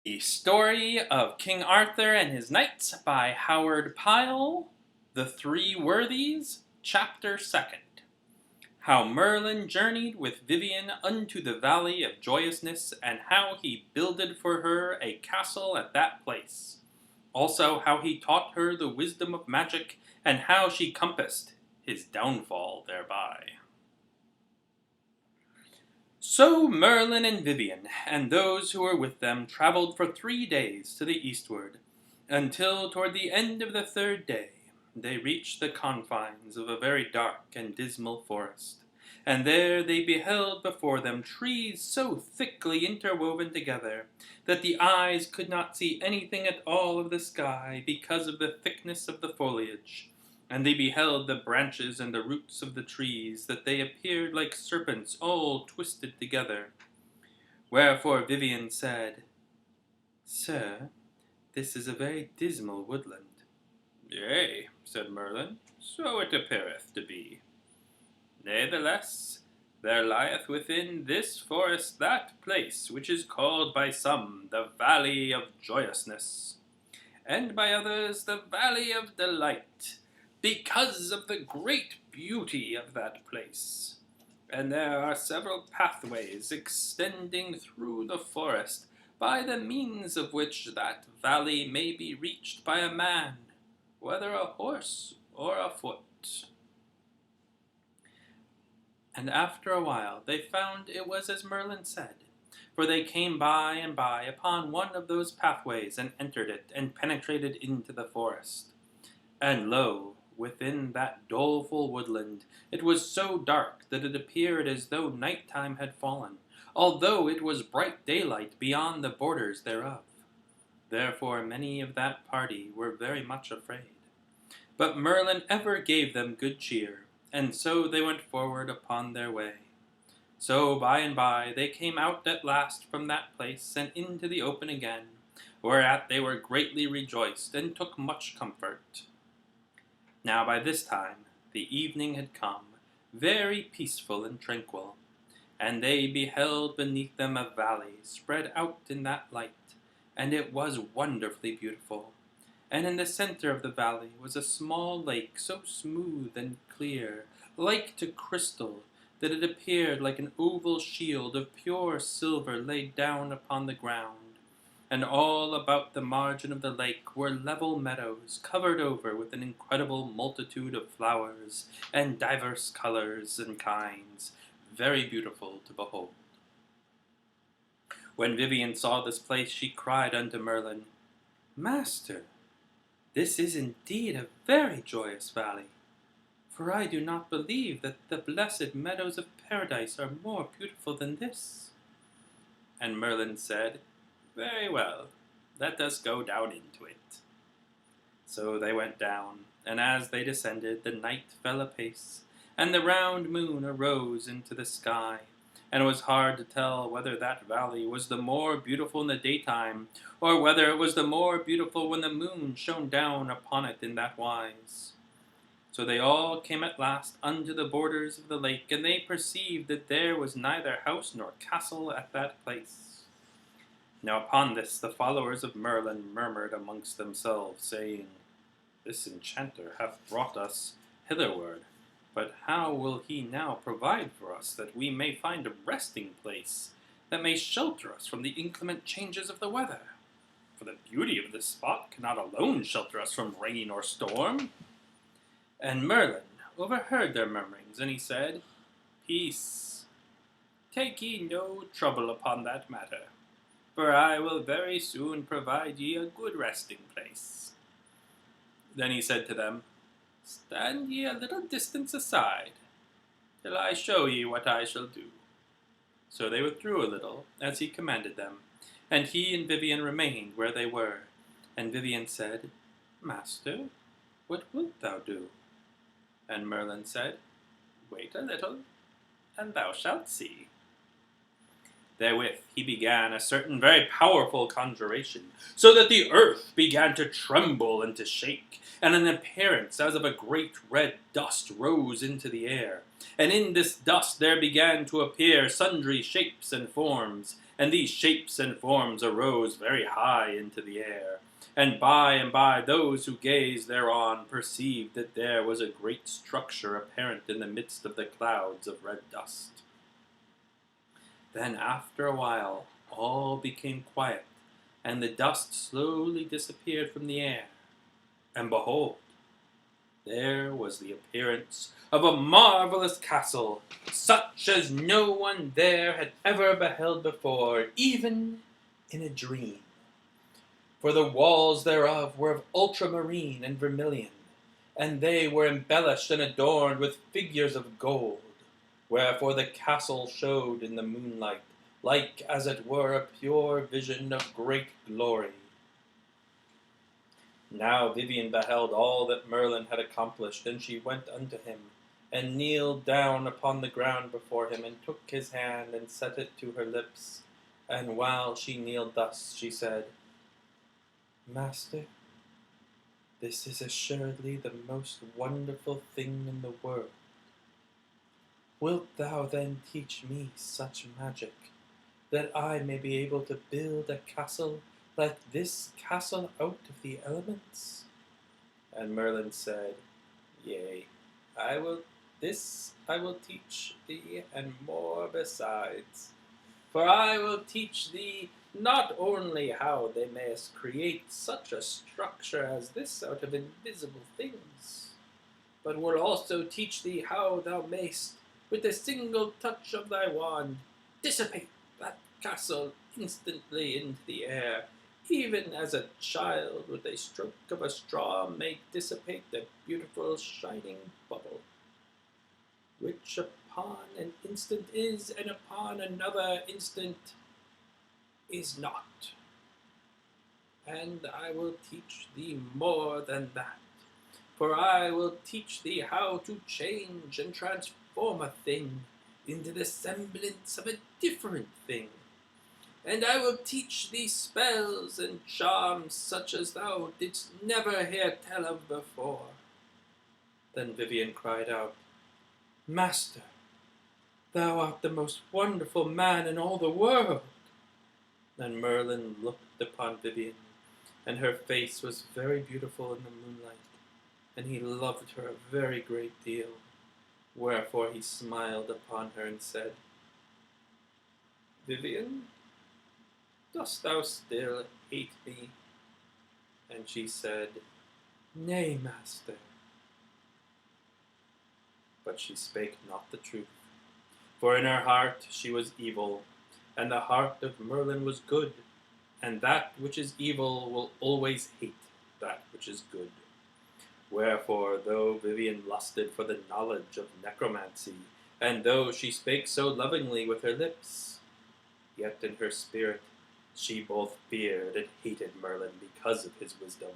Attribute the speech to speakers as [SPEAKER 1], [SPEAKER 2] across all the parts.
[SPEAKER 1] The Story of King Arthur and His Knights by Howard Pyle. The Three Worthies, Chapter 2nd. How Merlin journeyed with Vivien unto the Valley of Joyousness, and how he builded for her a castle at that place. Also how he taught her the wisdom of magic, and how she compassed his downfall thereby. So Merlin and Vivien, and those who were with them, travelled for 3 days to the eastward, until toward the end of the 3rd day they reached the confines of a very dark and dismal forest, and there they beheld before them trees so thickly interwoven together that the eyes could not see anything at all of the sky because of the thickness of the foliage. And they beheld the branches and the roots of the trees, that they appeared like serpents all twisted together. Wherefore Vivien said, "Sir, this is a very dismal woodland." "Yea," said Merlin, "so it appeareth to be. Natheless, there lieth within this forest that place which is called by some the Valley of Joyousness, and by others the Valley of Delight, because of the great beauty of that place. And there are several pathways extending through the forest, by the means of which that valley may be reached by a man, whether a horse or a foot." And after a while they found it was as Merlin said, for they came by and by upon one of those pathways, and entered it, and penetrated into the forest. And lo, within that doleful woodland it was so dark that it appeared as though night time had fallen, although it was bright daylight beyond the borders thereof. Therefore many of that party were very much afraid. But Merlin ever gave them good cheer, and so they went forward upon their way. So by and by they came out at last from that place, and into the open again, whereat they were greatly rejoiced, and took much comfort. Now by this time the evening had come, very peaceful and tranquil, and they beheld beneath them a valley spread out in that light, and it was wonderfully beautiful. And in the center of the valley was a small lake, so smooth and clear, like to crystal, that it appeared like an oval shield of pure silver laid down upon the ground. And all about the margin of the lake were level meadows, covered over with an incredible multitude of flowers, and divers colors and kinds, very beautiful to behold. When Vivien saw this place, she cried unto Merlin, "Master, this is indeed a very joyous valley, for I do not believe that the blessed meadows of paradise are more beautiful than this." And Merlin said, "Very well, let us go down into it." So they went down, and as they descended, the night fell apace, and the round moon arose into the sky, and it was hard to tell whether that valley was the more beautiful in the daytime, or whether it was the more beautiful when the moon shone down upon it in that wise. So they all came at last unto the borders of the lake, and they perceived that there was neither house nor castle at that place. Now upon this the followers of Merlin murmured amongst themselves, saying, "This enchanter hath brought us hitherward, but how will he now provide for us, that we may find a resting place, that may shelter us from the inclement changes of the weather? For the beauty of this spot cannot alone shelter us from rain or storm." And Merlin overheard their murmurings, and he said, "Peace, take ye no trouble upon that matter, for I will very soon provide ye a good resting place." Then he said to them, "Stand ye a little distance aside, till I show ye what I shall do." So they withdrew a little, as he commanded them, and he and Vivien remained where they were. And Vivien said, "Master, what wilt thou do?" And Merlin said, "Wait a little, and thou shalt see." Therewith he began a certain very powerful conjuration, so that the earth began to tremble and to shake, and an appearance as of a great red dust rose into the air. And in this dust there began to appear sundry shapes and forms, and these shapes and forms arose very high into the air. And by those who gazed thereon perceived that there was a great structure apparent in the midst of the clouds of red dust. Then after a while all became quiet, and the dust slowly disappeared from the air. And behold, there was the appearance of a marvelous castle, such as no one there had ever beheld before, even in a dream. For the walls thereof were of ultramarine and vermilion, and they were embellished and adorned with figures of gold, wherefore the castle showed in the moonlight, like as it were a pure vision of great glory. Now Vivien beheld all that Merlin had accomplished, and she went unto him, and kneeled down upon the ground before him, and took his hand, and set it to her lips. And while she kneeled thus, she said, Master, this is assuredly the most wonderful thing in the world. Wilt thou then teach me such magic, that I may be able to build a castle like this castle out of the elements? And Merlin said, Yea, I will teach thee, and more besides. For I will teach thee not only how thou mayest create such a structure as this out of invisible things, but will also teach thee how thou mayst, with a single touch of thy wand, dissipate that castle instantly into the air, even as a child with a stroke of a straw may dissipate the beautiful shining bubble, which upon an instant is, and upon another instant is not. And I will teach thee more than that, for I will teach thee how to change and transform a thing into the semblance of a different thing. And I will teach thee spells and charms such as thou didst never hear tell of before. Then Vivien cried out, Master, thou art the most wonderful man in all the world. Then Merlin looked upon Vivien, and her face was very beautiful in the moonlight, and he loved her a very great deal. Wherefore he smiled upon her and said, Vivien, dost thou still hate me? And she said, Nay, master. But she spake not the truth, for in her heart she was evil, and the heart of Merlin was good, and that which is evil will always hate that which is good. Wherefore, though Vivien lusted for the knowledge of necromancy, and though she spake so lovingly with her lips, yet in her spirit she both feared and hated Merlin because of his wisdom.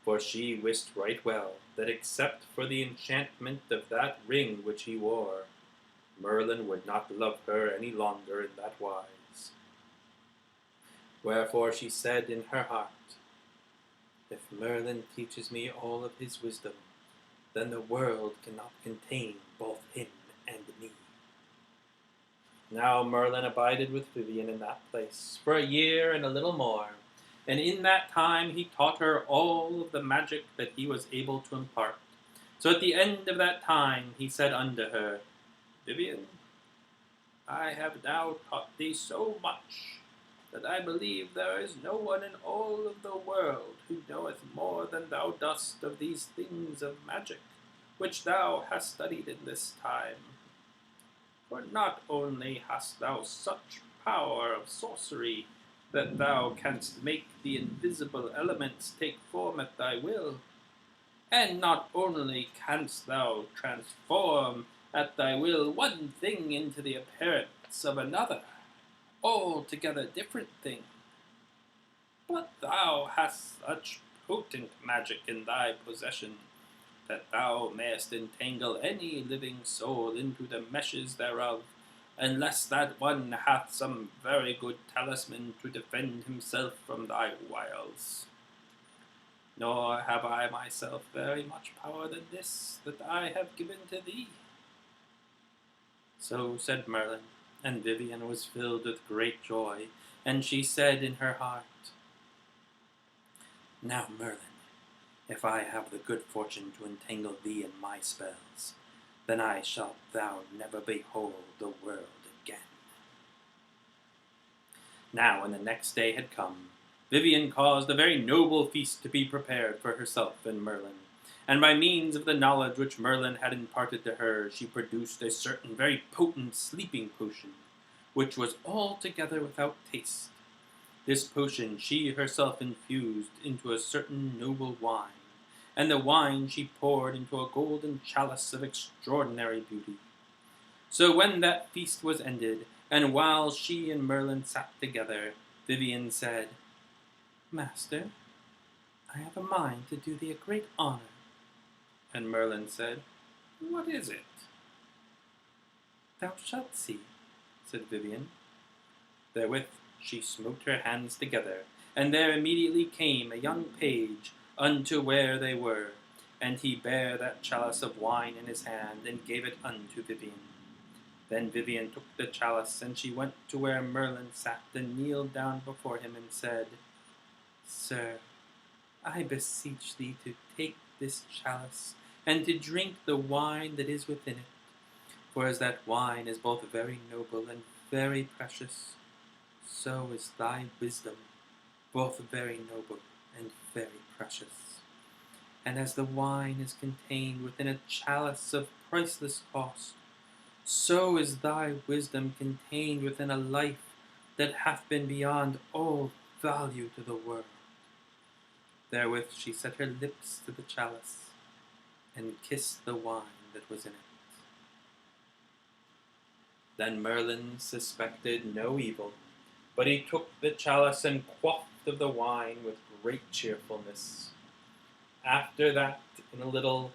[SPEAKER 1] For she wist right well that except for the enchantment of that ring which he wore, Merlin would not love her any longer in that wise. Wherefore she said in her heart, If Merlin teaches me all of his wisdom, then the world cannot contain both him and me. Now Merlin abided with Vivien in that place for a year and a little more, and in that time he taught her all of the magic that he was able to impart. So at the end of that time he said unto her, Vivien, I have now taught thee so much that I believe there is no one in all of the world who knoweth more than thou dost of these things of magic, which thou hast studied in this time. For not only hast thou such power of sorcery that thou canst make the invisible elements take form at thy will, and not only canst thou transform at thy will one thing into the appearance of another, altogether different thing, but thou hast such potent magic in thy possession that thou mayest entangle any living soul into the meshes thereof, unless that one hath some very good talisman to defend himself from thy wiles. Nor have I myself very much power than this that I have given to thee. So said Merlin, And Vivien was filled with great joy, and she said in her heart, "Now, Merlin, if I have the good fortune to entangle thee in my spells, then shalt thou never behold the world again." Now when the next day had come, Vivien caused a very noble feast to be prepared for herself and Merlin, and by means of the knowledge which Merlin had imparted to her, she produced a certain very potent sleeping potion, which was altogether without taste. This potion she herself infused into a certain noble wine, and the wine she poured into a golden chalice of extraordinary beauty. So when that feast was ended, and while she and Merlin sat together, Vivien said, "Master, I have a mind to do thee a great honor." And Merlin said, "What is it?" "Thou shalt see," said Vivien. Therewith she smote her hands together, and there immediately came a young page unto where they were, and he bare that chalice of wine in his hand, and gave it unto Vivien. Then Vivien took the chalice, and she went to where Merlin sat, and kneeled down before him, and said, "Sir, I beseech thee to take this chalice, and to drink the wine that is within it. For as that wine is both very noble and very precious, so is thy wisdom both very noble and very precious. And as the wine is contained within a chalice of priceless cost, so is thy wisdom contained within a life that hath been beyond all value to the world." Therewith she set her lips to the chalice, and kissed the wine that was in it. Then Merlin suspected no evil, but he took the chalice and quaffed of the wine with great cheerfulness. After that, in a little,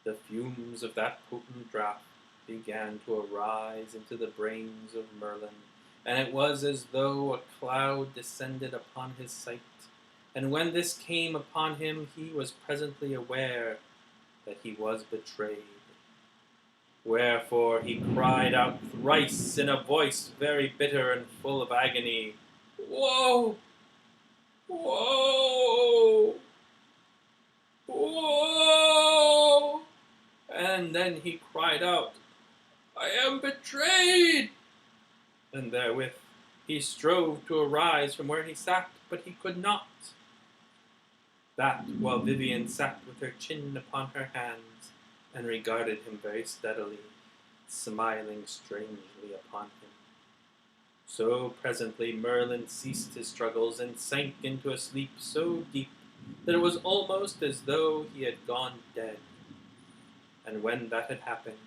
[SPEAKER 1] the fumes of that potent draught began to arise into the brains of Merlin, and it was as though a cloud descended upon his sight. And when this came upon him, he was presently aware that he was betrayed. Wherefore he cried out thrice in a voice very bitter and full of agony, "Woe! Woe! Woe!" And then he cried out, "I am betrayed!" And therewith he strove to arise from where he sat, but he could not. That while Vivien sat with her chin upon her hands, and regarded him very steadily, smiling strangely upon him. So presently Merlin ceased his struggles, and sank into a sleep so deep that it was almost as though he had gone dead. And when that had happened,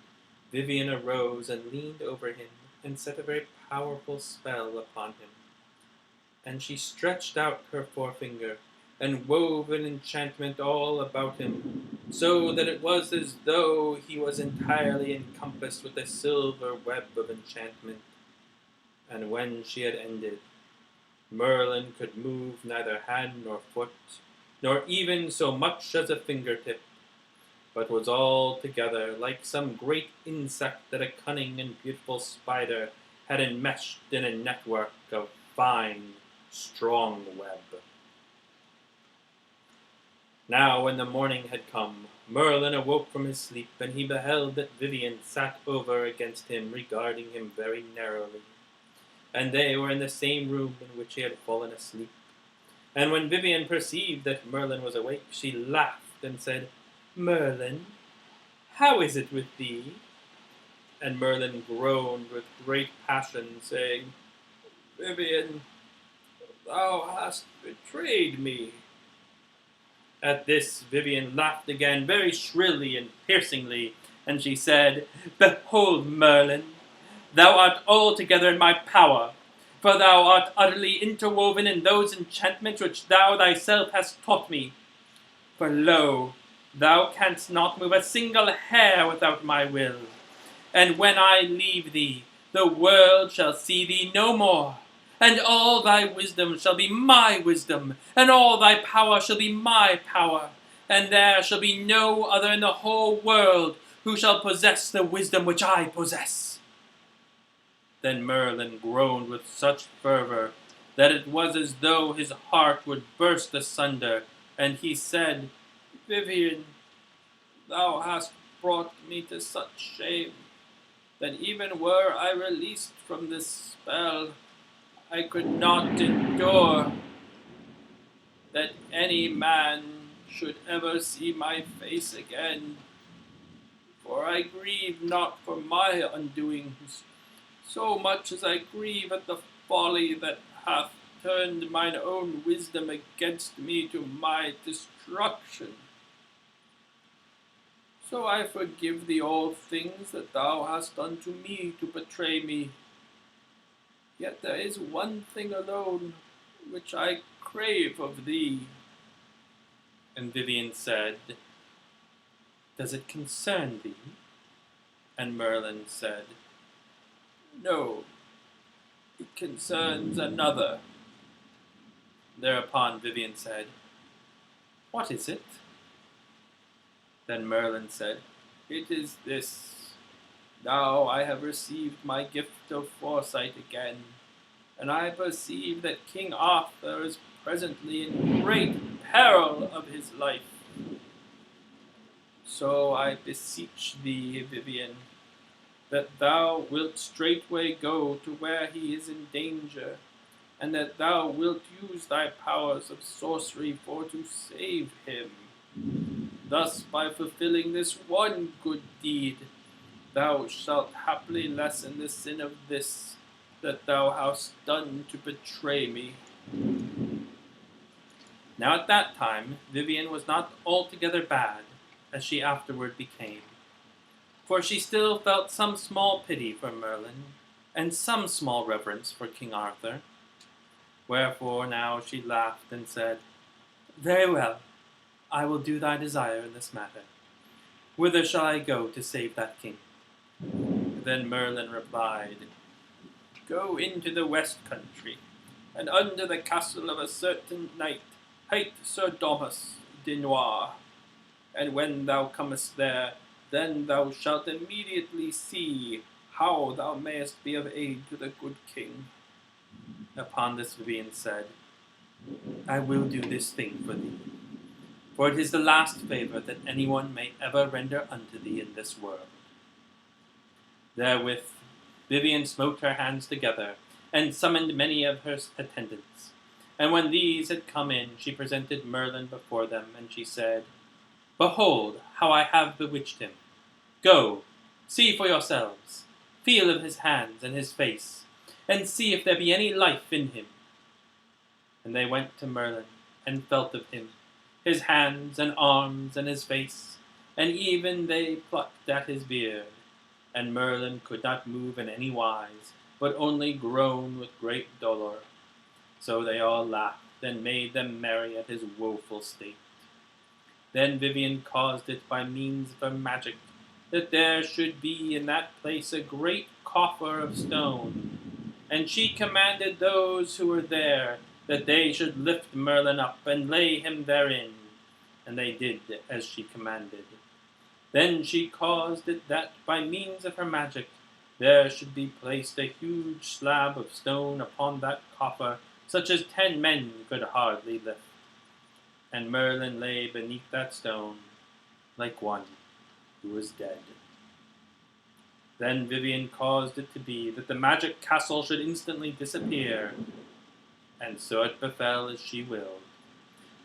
[SPEAKER 1] Vivien arose and leaned over him, and set a very powerful spell upon him. And she stretched out her forefinger, and wove an enchantment all about him, so that it was as though he was entirely encompassed with a silver web of enchantment. And when she had ended, Merlin could move neither hand nor foot, nor even so much as a fingertip, but was altogether like some great insect that a cunning and beautiful spider had enmeshed in a network of fine, strong web. Now when the morning had come, Merlin awoke from his sleep, and he beheld that Vivien sat over against him, regarding him very narrowly. And they were in the same room in which he had fallen asleep. And when Vivien perceived that Merlin was awake, she laughed and said, "Merlin, how is it with thee?" And Merlin groaned with great passion, saying, "Vivien, thou hast betrayed me." At this Vivien laughed again very shrilly and piercingly, and she said, "Behold, Merlin, thou art altogether in my power, for thou art utterly interwoven in those enchantments which thou thyself hast taught me. For lo, thou canst not move a single hair without my will, and when I leave thee, the world shall see thee no more. And all thy wisdom shall be my wisdom, and all thy power shall be my power, and there shall be no other in the whole world who shall possess the wisdom which I possess." Then Merlin groaned with such fervor that it was as though his heart would burst asunder, and he said, "Vivien, thou hast brought me to such shame that even were I released from this spell, I could not endure that any man should ever see my face again. For I grieve not for my undoings, so much as I grieve at the folly that hath turned mine own wisdom against me to my destruction. So I forgive thee all things that thou hast done to me to betray me. Yet there is one thing alone which I crave of thee." And Vivien said, "Does it concern thee?" And Merlin said, "No, it concerns another." Thereupon Vivien said, "What is it?" Then Merlin said, "It is this. Now I have received my gift of foresight again, and I perceive that King Arthur is presently in great peril of his life. So I beseech thee, Vivien, that thou wilt straightway go to where he is in danger, and that thou wilt use thy powers of sorcery for to save him. Thus, by fulfilling this one good deed, thou shalt haply lessen the sin of this that thou hast done to betray me." Now at that time Vivien was not altogether bad, as she afterward became, for she still felt some small pity for Merlin, and some small reverence for King Arthur. Wherefore now she laughed and said, "Very well, I will do thy desire in this matter. Whither shall I go to save that king?" Then Merlin replied, "Go into the west country, and under the castle of a certain knight, hight Sir Domas de Noir. And when thou comest there, then thou shalt immediately see how thou mayest be of aid to the good king." Upon this Vivien said, "I will do this thing for thee, for it is the last favour that anyone may ever render unto thee in this world." Therewith Vivien smote her hands together, and summoned many of her attendants. And when these had come in, she presented Merlin before them, and she said, "Behold how I have bewitched him. Go, see for yourselves, feel of his hands and his face, and see if there be any life in him." And they went to Merlin, and felt of him, his hands and arms and his face, and even they plucked at his beard. And Merlin could not move in any wise, but only groan with great dolour. So they all laughed, and made them merry at his woeful state. Then Vivien caused it by means of her magic that there should be in that place a great coffer of stone, and she commanded those who were there that they should lift Merlin up and lay him therein, and they did as she commanded. Then she caused it that by means of her magic there should be placed a huge slab of stone upon that coffer, such as 10 men could hardly lift. And Merlin lay beneath that stone, like one who was dead. Then Vivien caused it to be that the magic castle should instantly disappear, and so it befell as she willed.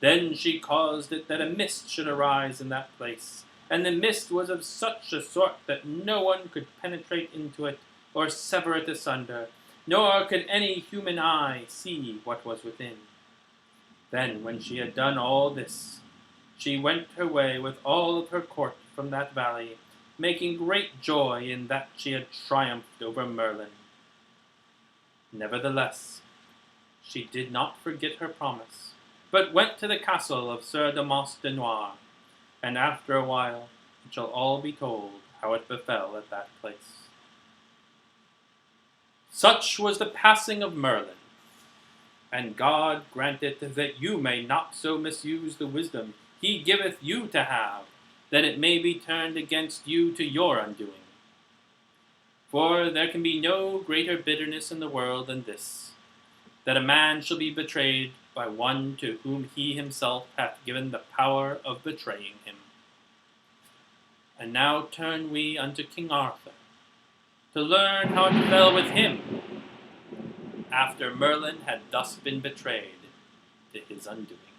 [SPEAKER 1] Then she caused it that a mist should arise in that place, and the mist was of such a sort that no one could penetrate into it, or sever it asunder, nor could any human eye see what was within. Then, when she had done all this, she went her way with all of her court from that valley, making great joy in that she had triumphed over Merlin. Nevertheless, she did not forget her promise, but went to the castle of Sir Damas de Noir, and after a while it shall all be told how it befell at that place. Such was the passing of Merlin, and God grant it that you may not so misuse the wisdom he giveth you to have, that it may be turned against you to your undoing. For there can be no greater bitterness in the world than this, that a man shall be betrayed by one to whom he himself hath given the power of betraying him. And now turn we unto King Arthur, to learn how it fell with him, after Merlin had thus been betrayed to his undoing.